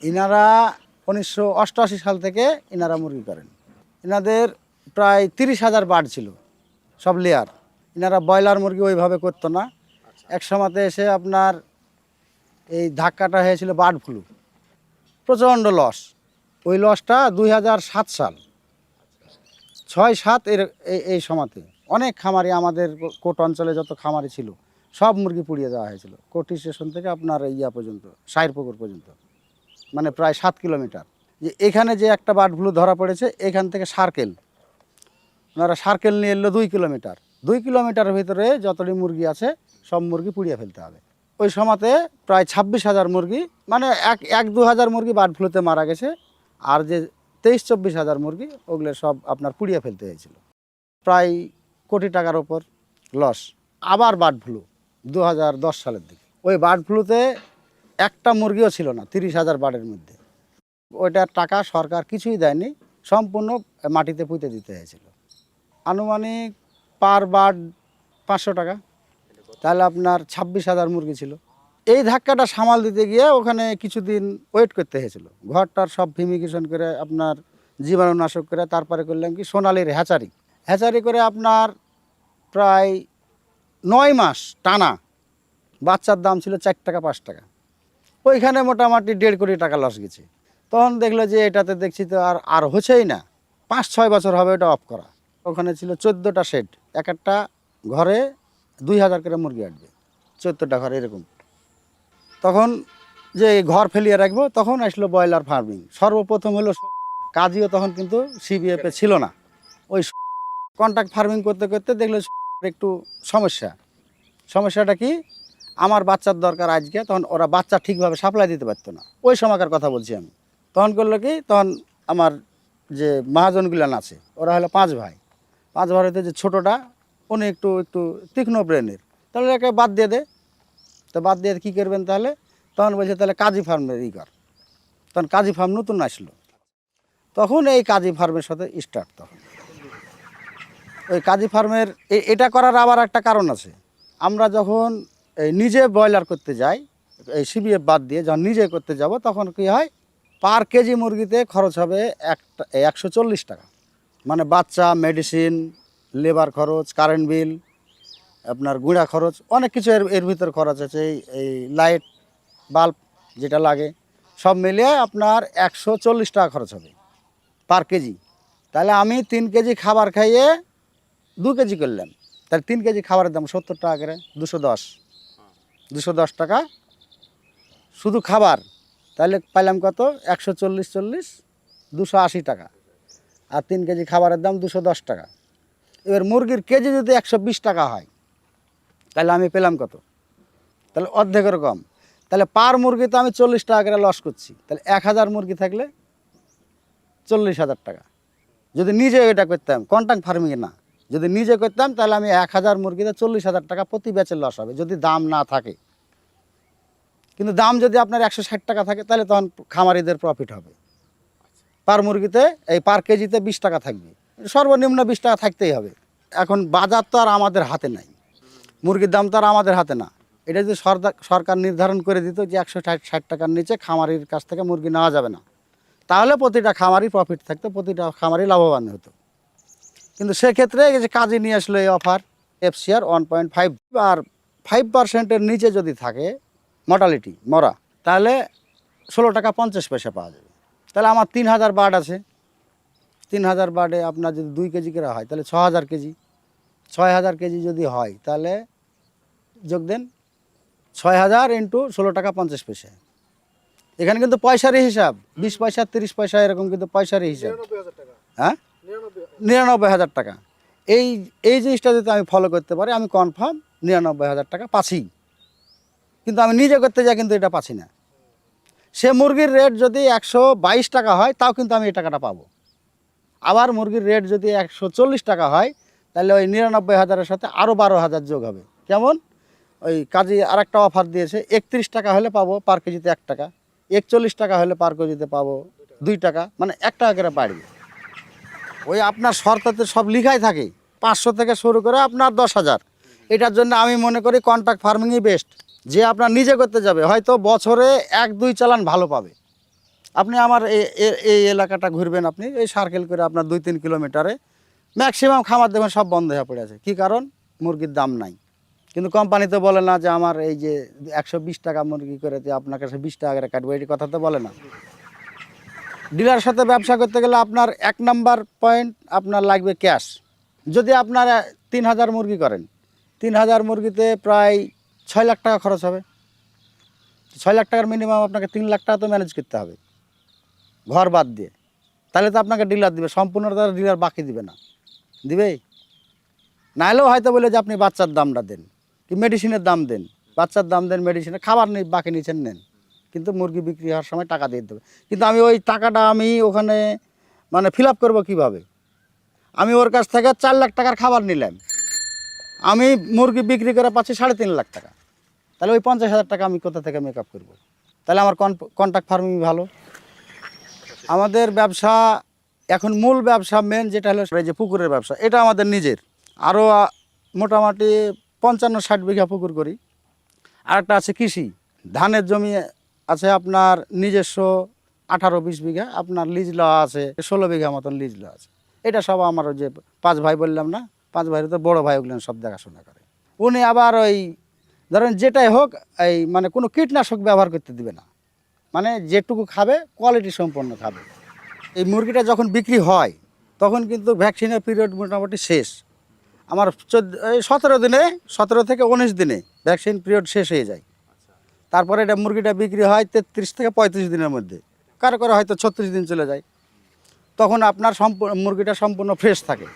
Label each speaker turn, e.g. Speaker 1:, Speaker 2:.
Speaker 1: ইনারা 1988 সাল থেকে ইনারা মুরগি করেন। ইনাদের প্রায় 30,000 বার্ড ছিল, সব লেয়ার। ইনারা ব্রয়লার মুরগি ওইভাবে করতো না। এক সময়তে এসে আপনার এই ধাক্কাটা হয়েছিল বার্ড ফ্লু, প্রচণ্ড লস। ওই লসটা 2007 সাল 6-7 এই সময়তে অনেক খামারি, আমাদের কোট অঞ্চলে যত খামারি ছিল সব মুরগি পুড়িয়ে দেওয়া হয়েছিল। কোটি স্টেশন থেকে আপনার ইয়া পর্যন্ত, সাইরপুকুর পর্যন্ত, মানে প্রায় 7 কিলোমিটার। যে এখানে যে একটা বার্ড ফ্লু ধরা পড়েছে, এখান থেকে সার্কেল, ওনারা সার্কেল নিয়ে এলো 2 কিলোমিটার। 2 কিলোমিটারের ভিতরে যতটি মুরগি আছে সব মুরগি পুড়িয়ে ফেলতে হবে। ওই সময়তে প্রায় 26,000 মুরগি, মানে 1-2 হাজার মুরগি বার্ড ফ্লুতে মারা গেছে। আর যে 23-24 হাজার মুরগি, ওগুলো সব আপনার পুড়িয়ে ফেলতে হয়েছিল। প্রায় কোটি টাকার ওপর লস। আবার বার্ড ফ্লু 2010 সালের দিকে। ওই বার্ড ফ্লুতে একটা মুরগিও ছিল না 30,000 বার্ডের মধ্যে। ওইটার টাকা সরকার কিছুই দেয়নি, সম্পূর্ণ মাটিতে পুঁতে দিতে হয়েছিল। আনুমানিক পার বার্ড 500 টাকা, তাহলে আপনার 26,000 মুরগি ছিল। এই ধাক্কাটা সামাল দিতে গিয়ে ওখানে কিছুদিন ওয়েট করতে হয়েছিল। ঘরটার সব ফিমিগেশন করে, আপনার জীবাণুনাশক করে, তারপরে করলাম কি সোনালির হ্যাচারি করে আপনার প্রায় 9 মাস টানা। বাচ্চার দাম ছিল 4 টাকা 5 টাকা। ওইখানে মোটামুটি 1.5 কোটি টাকা লস গেছে। তখন দেখলো যে এটাতে দেখছি তো আর হচ্ছেই না। 5-6 বছর হবে এটা অফ করা। ওখানে ছিল 14টা শেড, এক একটা ঘরে 2,000 করে মুরগি আটবে, 14টা ঘরে এরকম। তখন যে ঘর ফেলিয়ে রাখবো, তখন আসলো ব্রয়লার ফার্মিং। সর্বপ্রথম হলো কাজীও তখন কিন্তু সিবিএফে ছিল না। ওই কন্ট্রাক্ট ফার্মিং করতে করতে দেখলো একটু সমস্যাটা কি, আমার বাচ্চার দরকার আজকে, তখন ওরা বাচ্চা ঠিকভাবে সাপ্লাই দিতে পারতো না। ওই সময়কার কথা বলছি আমি। তখন করলো কি, তখন আমার যে মহাজনগুলান আছে, ওরা হলো 5 ভাই। 5 ভাইতে যে ছোটোটা, উনি একটু তীক্ষ্ণ ব্রেনের, তাহলে একে বাদ দিয়ে দে। তো বাদ দিয়ে কী করবেন তাহলে? তখন বলছে তাহলে কাজী ফার্মের কর। তখন কাজী ফার্ম নতুন আসলো, তখন এই কাজী ফার্মের সাথে স্টার্ট। তখন ওই কাজী ফার্মের এটা করার আবার একটা কারণ আছে। আমরা যখন এই নিজে ব্রয়লার করতে যাই, এই সিবিএফ বাদ দিয়ে যখন নিজে করতে যাব, তখন কী হয়, পার কেজি মুরগিতে খরচ হবে 140 টাকা। মানে বাচ্চা, মেডিসিন, লেবার খরচ, কারেন্ট বিল, আপনার গুঁড়া খরচ, অনেক কিছু এর ভিতর খরচ আছে। এই লাইট বাল্ব যেটা লাগে, সব মিলিয়ে আপনার 140 টাকা খরচ হবে পার কেজি। তাহলে আমি 3 কেজি খাবার খাইয়ে 2 কেজি করলাম, তাহলে 3 কেজি খাবারের দাম 70 টাকা করে, 210 টাকা শুধু খাবার। তাহলে পাইলাম কত? 140 280 টাকা। আর 3 কেজি খাবারের দাম 210 টাকা। এবার মুরগির কেজি যদি 120 টাকা হয়, তাহলে আমি পেলাম কত? তাহলে অর্ধেকের কম। তাহলে পার মুরগিতে আমি 40 টাকা করে লস করছি। তাহলে 1000 মুরগি থাকলে 40,000 টাকা। যদি নিজে এটা করতাম, কন্ট্রাক্ট ফার্মিংয়ে না, যদি নিজে করতাম, তাহলে আমি 1000 মুরগিতে 40,000 টাকা প্রতি ব্যাচের লস হবে, যদি দাম না থাকে। কিন্তু দাম যদি আপনার 160 টাকা থাকে, তাহলে তখন খামারিদের প্রফিট হবে। পার মুরগিতে, এই পার কেজিতে 20 টাকা থাকবে, সর্বনিম্ন 20 টাকা থাকতেই হবে। এখন বাজার তো আর আমাদের হাতে নাই, মুরগির দাম তো আর আমাদের হাতে না। এটা যদি সরকার নির্ধারণ করে দিত যে 160 টাকার নিচে খামারির কাছ থেকে মুরগি নেওয়া যাবে না, তাহলে প্রতিটা খামারি প্রফিট থাকতো, প্রতিটা খামারি লাভবান হতো। কিন্তু সেক্ষেত্রে এই যে কাজে নিয়ে আসলো এই অফার, FCR 1.5 আর 5%-এর নিচে যদি থাকে মর্টালিটি, মরা, তাহলে 16 টাকা 50 পয়সা পাওয়া যাবে। তাহলে আমার 3,000 বার্ড আছে, 3,000 বার্ডে আপনার যদি 2 কেজি করে হয়, তাহলে 6,000 কেজি। 6,000 কেজি যদি হয়, তাহলে যোগ দেন 6,000 ইন্টু 16 টাকা 50 পয়সা। এখানে কিন্তু পয়সারই হিসাব, 20 পয়সা 30 পয়সা এরকম কিন্তু পয়সারই হিসাব। হ্যাঁ, 99,000 টাকা। এই জিনিসটা যদি আমি ফলো করতে পারি, আমি কনফার্ম 99,000 টাকা পাচ্ছি। কিন্তু আমি নিজে করতে যাই, কিন্তু এটা পাচ্ছি না। সে মুরগির রেট যদি 122 টাকা হয়, তাও কিন্তু আমি এই টাকাটা পাবো। আবার মুরগির রেট যদি 140 টাকা হয়, তাহলে ওই 99,000-এর সাথে আরও 12,000 যোগ হবে। কেমন? ওই কাজে আর একটা অফার দিয়েছে, 31 টাকা হলে পাবো পার কেজিতে 1 টাকা, 41 টাকা হলে পার কেজিতে পাবো 2 টাকা, মানে 1 টাকা করে বাড়বে। ওই আপনার শর্তাতে সব লিখাই থাকে, 500 থেকে শুরু করে আপনার 10,000। এটার জন্য আমি মনে করি কন্ট্রাক্ট ফার্মিংই বেস্ট। যে আপনার নিজে করতে যাবে, হয়তো বছরে 1-2 চালান ভালো পাবে, আপনি আমার এই এলাকাটা ঘুরবেন, আপনি এই সার্কেল করে আপনার 2-3 কিলোমিটারে ম্যাক্সিমাম খামার দেবেন সব বন্ধ হয়ে পড়ে আছে। কী কারণ? মুরগির দাম নাই। কিন্তু কোম্পানি তো বলে না যে আমার এই যে 120 টাকা মুরগি করে দিয়ে আপনার কাছে 20 টাকা করে কাটবো, এই কথা তো বলে না। ডিলার সাথে ব্যবসা করতে গেলে আপনার 1 নাম্বার পয়েন্ট আপনার লাগবে ক্যাশ। যদি আপনারা 3000 মুরগি করেন, 3000 মুরগিতে প্রায় 6 লাখ টাকা খরচ হবে। 6 লাখ টাকার মিনিমাম আপনাকে 3 লাখ টাকা তো ম্যানেজ করতে হবে ঘর বাদ দিয়ে। তাহলে তো আপনাকে ডিলার দিবে, সম্পূর্ণটা ডিলার বাকি দিবে না, দিবে নাহলেও হয়তো বলে যে আপনি বাচ্চার দামটা দেন, কি মেডিসিনের দাম দেন, বাচ্চার দাম দেন, মেডিসিনের খাবার নেই বাকি নিচ্ছেন নেন, কিন্তু মুরগি বিক্রি হওয়ার সময় টাকা দিয়ে দেবে। কিন্তু আমি ওই টাকাটা আমি ওখানে মানে ফিল আপ করবো কীভাবে? আমি ওর কাছ থেকে 4 লাখ টাকার খাবার নিলাম, আমি মুরগি বিক্রি করে পাচ্ছি 3.5 লাখ টাকা, তাহলে ওই 50,000 টাকা আমি কোথা থেকে মেকআপ করবো? তাহলে আমার কন্ট্রাক্ট ফার্মিং ভালো। আমাদের ব্যবসা এখন মূল ব্যবসা মেন যেটা হলো এই যে পুকুরের ব্যবসা, এটা আমাদের নিজের। আরও মোটামুটি 55-60 বিঘা পুকুর করি। আরেকটা আছে কৃষি, ধানের জমি আছে আপনার নিজস্ব 18-20 বিঘা, আপনার লিজ লওয়া আছে 16 বিঘা মতন লিজ লওয়া আছে। এটা সব আমার ওই যে 5 ভাই বললাম না, 5 ভাইয়ের তো বড়ো ভাই ওগুলো সব দেখাশোনা করে। উনি আবার ওই ধরেন যেটাই হোক এই মানে কোনো কীটনাশক ব্যবহার করতে দিবে না, মানে যেটুকু খাবে কোয়ালিটি সম্পন্ন খাবে। এই মুরগিটা যখন বিক্রি হয় তখন কিন্তু ভ্যাকসিনের পিরিয়ড মোটামুটি শেষ। আমার 17 দিনে, 17 থেকে 19 দিনে ভ্যাকসিন পিরিয়ড শেষ হয়ে যায়। তারপরে এটা মুরগিটা বিক্রি হয় 33 থেকে 35 দিনের মধ্যে, কারো হয়তো 36 দিন চলে যায়। তখন আপনার মুরগিটা সম্পূর্ণ ফ্রেশ থাকে।